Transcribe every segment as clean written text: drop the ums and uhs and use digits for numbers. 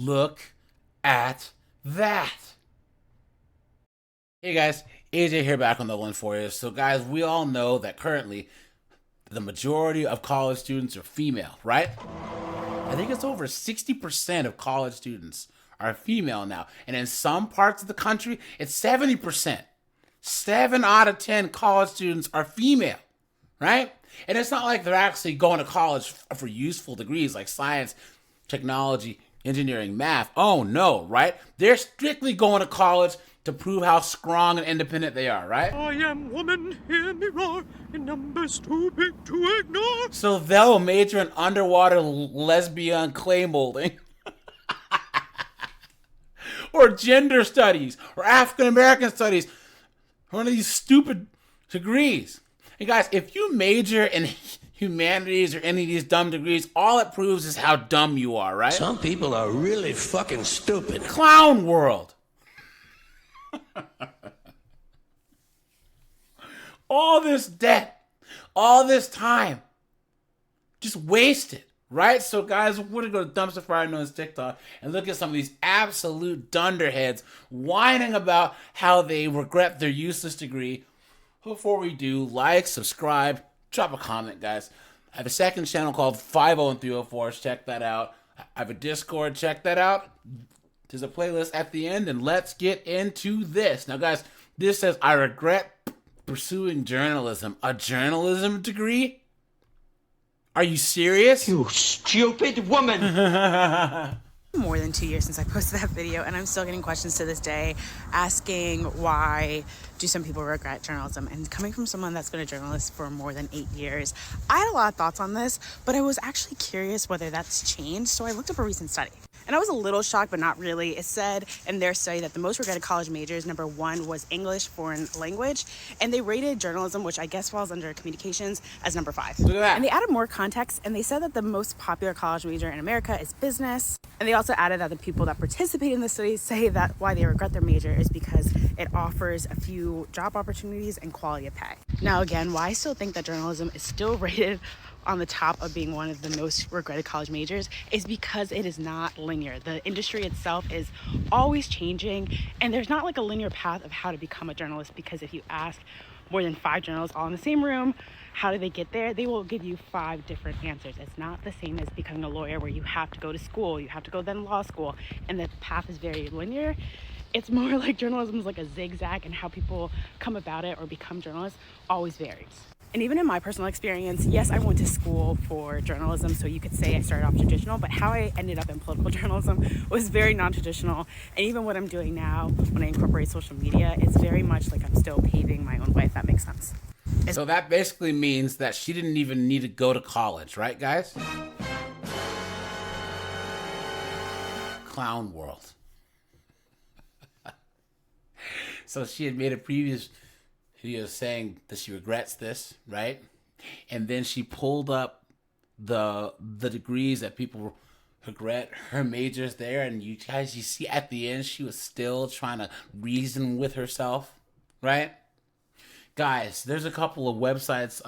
Look at that. Hey guys, AJ here back on the one for you. So guys, we all know that currently the majority of college students are female, right? I think it's over 60% of college students are female now. And in some parts of the country, it's 70%. 7 out of 10 college students are female, right? And it's not like they're actually going to college for useful degrees like science, technology, engineering, math. Oh no, right? They're strictly going to college to prove how strong and independent they are, right? I am woman, hear me roar, in numbers too big to ignore. So they'll major in underwater lesbian clay molding. Or gender studies, or African American studies, one of these stupid degrees. And guys, if you major in humanities or any of these dumb degrees, all it proves is how dumb you are, right? Some people are really fucking stupid. Clown world. All this debt, all this time, just wasted, right? So guys, we're gonna go to Dumpster Fire Known's TikTok and look at some of these absolute dunderheads whining about how they regret their useless degree. Before we do, like, subscribe, drop a comment, guys. I have a second channel called 50 and 304. Check that out. I have a Discord. Check that out. There's a playlist at the end, and let's get into this. Now, guys, this says, I regret pursuing journalism. A journalism degree? Are you serious? You stupid woman! More than 2 years since I posted that video, and I'm still getting questions to this day asking why do some people regret journalism. And coming from someone that's been a journalist for more than 8 years, I had a lot of thoughts on this, but I was actually curious whether that's changed. So I looked up a recent study. And I was a little shocked, but not really. It said in their study that the most regretted college majors, number 1 was English foreign language. And they rated journalism, which I guess falls under communications, as number 5. Look at that. And they added more context, and they said that the most popular college major in America is business. And they also added that the people that participate in the study say that why they regret their major is because it offers a few job opportunities and quality of pay. Now, again, why I still think that journalism is still rated on the top of being one of the most regretted college majors is because it is not linear. The industry itself is always changing, and there's not like a linear path of how to become a journalist, because if you ask more than 5 journalists all in the same room, how do they get there? They will give you 5 different answers. It's not the same as becoming a lawyer where you have to go to school, you have to go then law school, and the path is very linear. It's more like journalism is like a zigzag, and how people come about it or become journalists always varies. And even in my personal experience, yes, I went to school for journalism, so you could say I started off traditional, but how I ended up in political journalism was very non-traditional. And even what I'm doing now, when I incorporate social media, it's very much like I'm still paving my own way, if that makes sense. So that basically means that she didn't even need to go to college, right, guys? Clown world. So she had made a previous video saying that she regrets this, right? And then she pulled up the degrees that people regret, her majors there, and you guys, you see at the end she was still trying to reason with herself, right? Guys, there's a couple of websites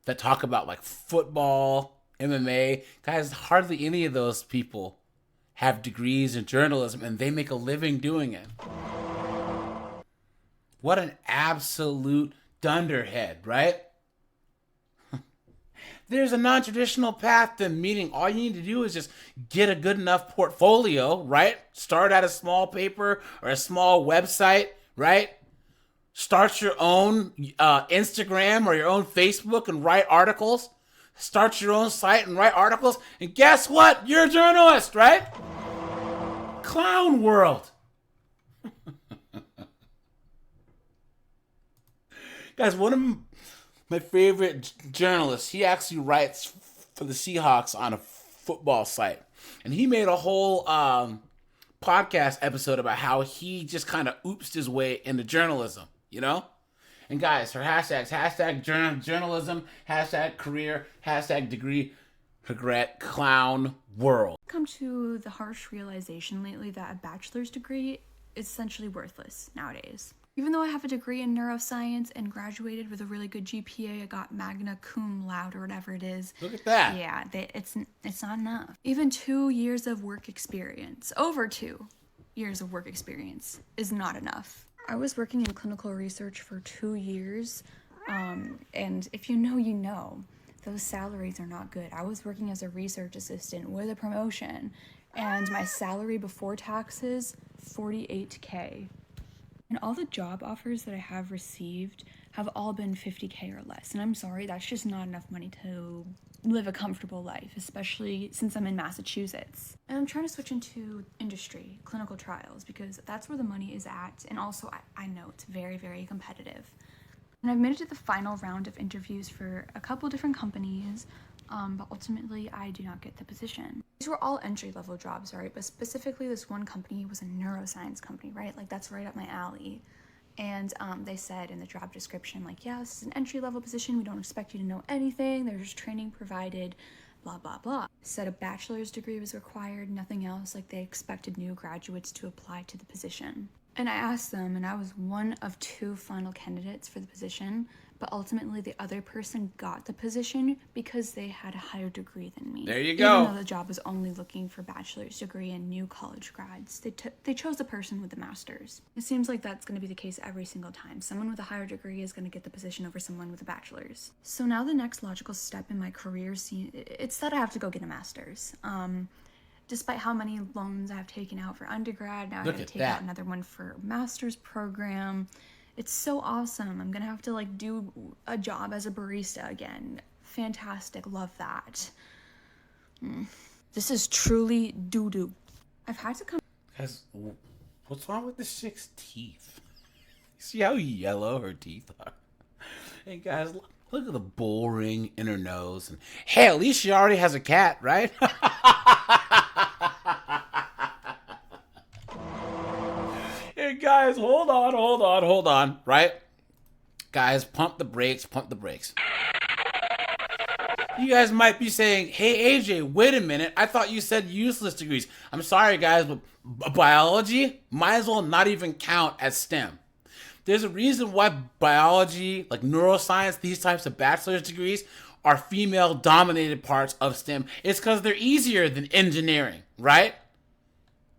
that talk about like football, MMA. Guys, hardly any of those people have degrees in journalism, and they make a living doing it. What an absolute dunderhead, right? There's a non-traditional path to meaning. All you need to do is just get a good enough portfolio, right? Start at a small paper or a small website, right? Start your own Instagram or your own Facebook and write articles. Start your own site and write articles. And guess what? You're a journalist, right? Clown world. Guys, one of my favorite journalists, he actually writes for the Seahawks on a football site. And he made a whole podcast episode about how he just kind of oopsed his way into journalism, you know? And guys, her hashtags, hashtag journalism, hashtag career, hashtag degree, regret, clown world. Come to the harsh realization lately that a bachelor's degree is essentially worthless nowadays. Even though I have a degree in neuroscience and graduated with a really good GPA, I got magna cum laude or whatever it is. Look at that. Yeah, it's not enough. Even 2 years of work experience, over 2 years of work experience is not enough. I was working in clinical research for 2 years, and if you know, you know. Those salaries are not good. I was working as a research assistant with a promotion, and my salary before taxes, $48K. And all the job offers that I have received have all been $50K or less. And I'm sorry, that's just not enough money to live a comfortable life, especially since I'm in Massachusetts. And I'm trying to switch into industry, clinical trials, because that's where the money is at. And also, I know it's very, very competitive. And I've made it to the final round of interviews for a couple different companies, but ultimately I do not get the position. These were all entry-level jobs, right? But specifically this one company was a neuroscience company, right? Like, that's right up my alley. And they said in the job description, like, yeah, this is an entry-level position. We don't expect you to know anything. There's training provided, blah, blah, blah. Said a bachelor's degree was required, nothing else. Like, they expected new graduates to apply to the position. And I asked them, and I was one of 2 final candidates for the position, but ultimately the other person got the position because they had a higher degree than me. There you go. Even though the job was only looking for bachelor's degree and new college grads, they chose the person with the master's. It seems like that's going to be the case every single time. Someone with a higher degree is going to get the position over someone with a bachelor's. So now the next logical step in my career, it's that I have to go get a master's. Despite how many loans I've taken out for undergrad, now I have to take out another one for master's program. It's so awesome. I'm gonna have to like do a job as a barista again. Fantastic, love that. This is truly doo-doo. I've had to come. Guys, what's wrong with this chick's teeth? See how yellow her teeth are? Hey guys, look at the bull ring in her nose. And hey, at least she already has a cat, right? Hey guys, hold on, right? Guys, pump the brakes. You guys might be saying, hey AJ, wait a minute, I thought you said useless degrees. I'm sorry guys, but biology might as well not even count as STEM. There's a reason why biology, like neuroscience, these types of bachelor's degrees are female-dominated parts of STEM. It's because they're easier than engineering, right?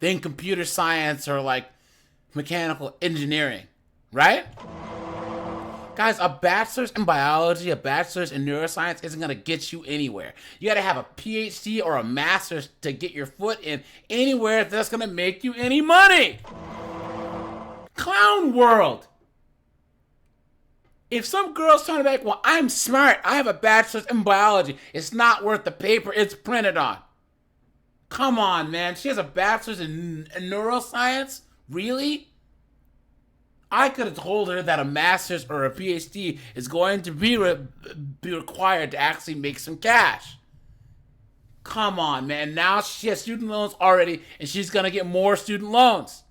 Than computer science or like mechanical engineering, right? Guys, a bachelor's in biology, a bachelor's in neuroscience isn't going to get you anywhere. You got to have a PhD or a master's to get your foot in anywhere that's going to make you any money. Clown world. If some girl's trying to be like, well, I'm smart, I have a bachelor's in biology, it's not worth the paper it's printed on. Come on, man. She has a bachelor's in neuroscience? Really? I could have told her that a master's or a PhD is going to be required to actually make some cash. Come on, man. Now she has student loans already, and she's going to get more student loans.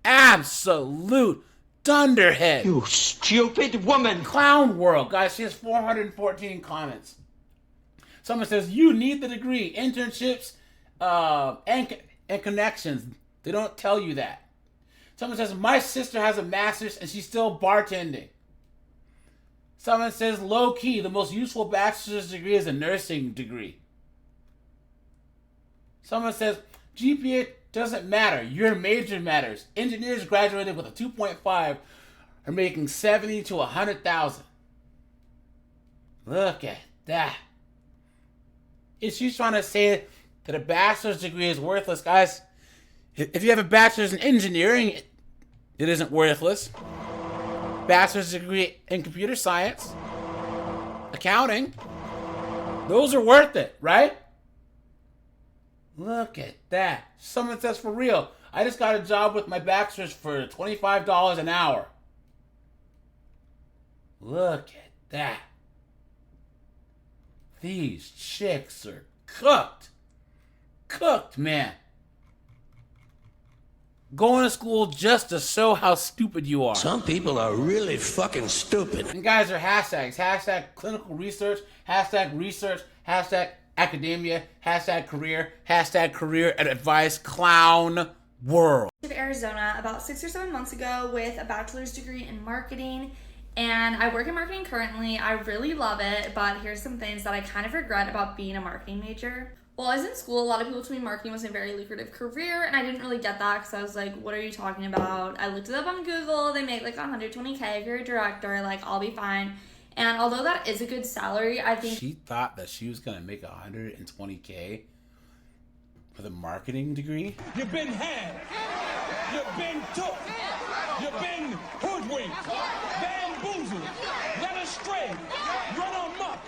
Absolute dunderhead. You stupid woman. Clown world. Guys, she has 414 comments. Someone says, you need the degree. Internships and connections. They don't tell you that. Someone says, my sister has a master's and she's still bartending. Someone says, low key, the most useful bachelor's degree is a nursing degree. Someone says, GPA doesn't matter. Your major matters. Engineers graduated with a 2.5 are making 70 to 100,000. Look at that. If she's trying to say that a bachelor's degree is worthless, guys, if you have a bachelor's in engineering, it isn't worthless. Bachelor's degree in computer science, accounting, those are worth it, right? Look at that. Someone says, for real, I just got a job with my bachelor's for $25 an hour. Look at that. These chicks are cooked. Cooked, man. Going to school just to show how stupid you are. Some people are really fucking stupid. And guys, are hashtags. Hashtag clinical research. Hashtag research. Hashtag academia. Hashtag career. Hashtag career advice. Clown world. Of Arizona about 6 or 7 months ago with a bachelor's degree in marketing, and I work in marketing currently. I really love it, but here's some things that I kind of regret about being a marketing major. While I was in school, a lot of people told me marketing was a very lucrative career, and I didn't really get that because I was like, what are you talking about? I looked it up on Google. They make like 120K if you're a director, like I'll be fine. And although that is a good salary, I think She thought that she was going to make 120K with a marketing degree? You've been had. You've been took. You've been hoodwinked. Bamboozled. Led astray. Run amok.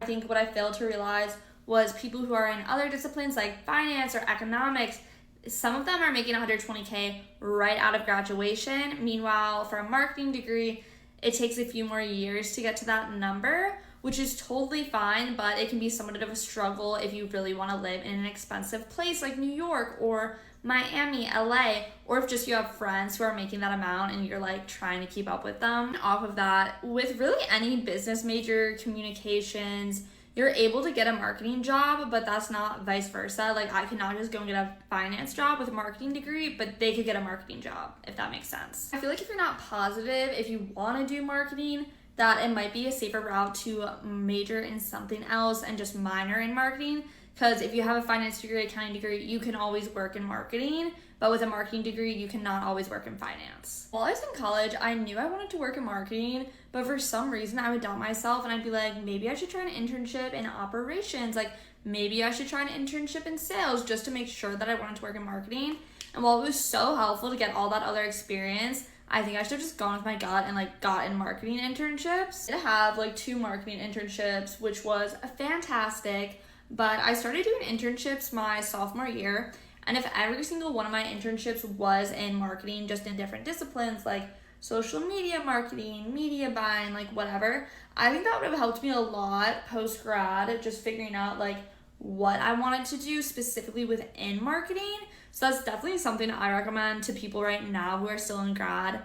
I think what I failed to realize was people who are in other disciplines like finance or economics, some of them are making 120K right out of graduation. Meanwhile, for a marketing degree, it takes a few more years to get to that number, which is totally fine, but it can be somewhat of a struggle if you really want to live in an expensive place like New York or Miami, LA, or if just you have friends who are making that amount and you're like trying to keep up with them. Off of that, with really any business major, communications, you're able to get a marketing job, but that's not vice versa. Like I could not just go and get a finance job with a marketing degree, but they could get a marketing job, if that makes sense. I feel like if you're not positive, if you want to do marketing, that it might be a safer route to major in something else and just minor in marketing. Because if you have a finance degree, accounting degree, you can always work in marketing. But with a marketing degree, you cannot always work in finance. While I was in college, I knew I wanted to work in marketing, but for some reason I would doubt myself and I'd be like, maybe I should try an internship in operations. Like maybe I should try an internship in sales just to make sure that I wanted to work in marketing. And while it was so helpful to get all that other experience, I think I should have just gone with my gut and like gotten marketing internships. I have like 2 marketing internships, which was fantastic, but I started doing internships my sophomore year. And if every single one of my internships was in marketing, just in different disciplines like social media marketing, media buying, like whatever, I think that would have helped me a lot post-grad, just figuring out like what I wanted to do specifically within marketing. So that's definitely something I recommend to people right now who are still in grad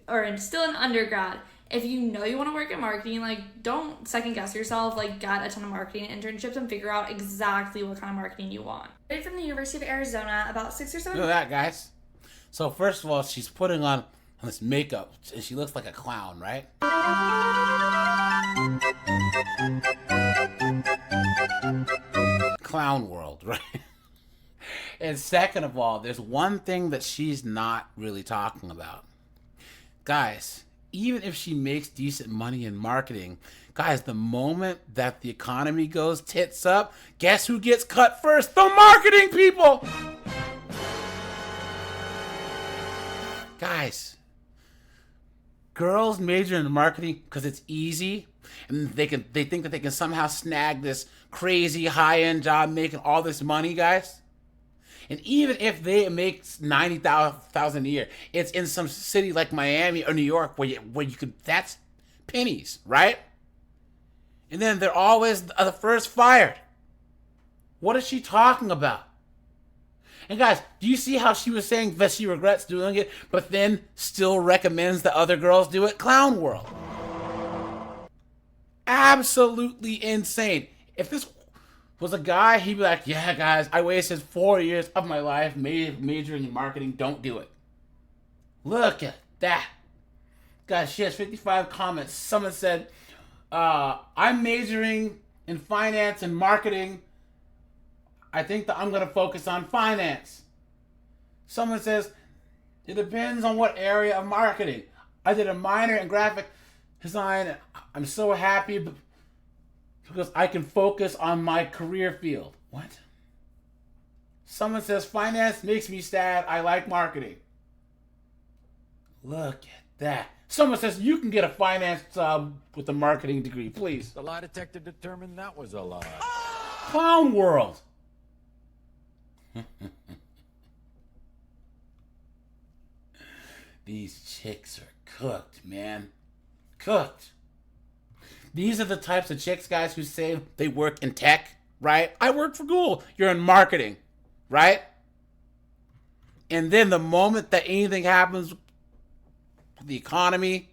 or still in undergrad. If you know you want to work in marketing, like don't second guess yourself, like get a ton of marketing internships and figure out exactly what kind of marketing you want. From the University of Arizona about 6 or 7. Look at that, guys. So first of all, she's putting on this makeup and she looks like a clown, right? Clown world, right? And second of all, there's one thing that she's not really talking about. Guys, even if she makes decent money in marketing, guys, the moment that the economy goes tits up, guess who gets cut first? The marketing people! Guys, girls major in marketing because it's easy, and they think that they can somehow snag this crazy high-end job making all this money, guys. And even if they make $90,000 a year, it's in some city like Miami or New York where you could, that's pennies, right? And then they're always the first fired. What is she talking about? And guys, do you see how she was saying that she regrets doing it, but then still recommends that other girls do it? Clown world. Absolutely insane. If this was a guy, he'd be like, yeah, guys, I wasted 4 years of my life majoring in marketing. Don't do it. Look at that. Guys, she has 55 comments. Someone said, I'm majoring in finance and marketing. I think that I'm going to focus on finance. Someone says, it depends on what area of marketing. I did a minor in graphic design. I'm so happy because I can focus on my career field. What? Someone says, finance makes me sad. I like marketing. Look at that. Someone says, you can get a finance job with a marketing degree, please. The lie detector determined that was a lie. Clown world. These chicks are cooked, man. Cooked. These are the types of chicks, guys, who say they work in tech, right? I work for Google. You're in marketing, right? And then the moment that anything happens with the economy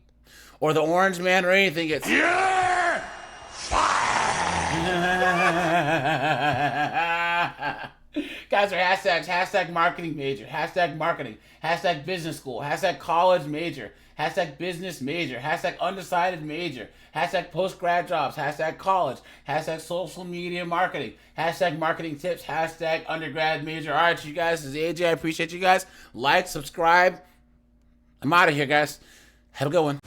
or the orange man or anything, it's... You're fired! Guys are hashtags, hashtag marketing major, hashtag marketing, hashtag business school, hashtag college major, hashtag business major, hashtag undecided major, hashtag post-grad jobs, hashtag college, hashtag social media marketing, hashtag marketing tips, hashtag undergrad major. All right, you guys, this is AJ. I appreciate you guys. Like, subscribe. I'm out of here, guys. Have a good one.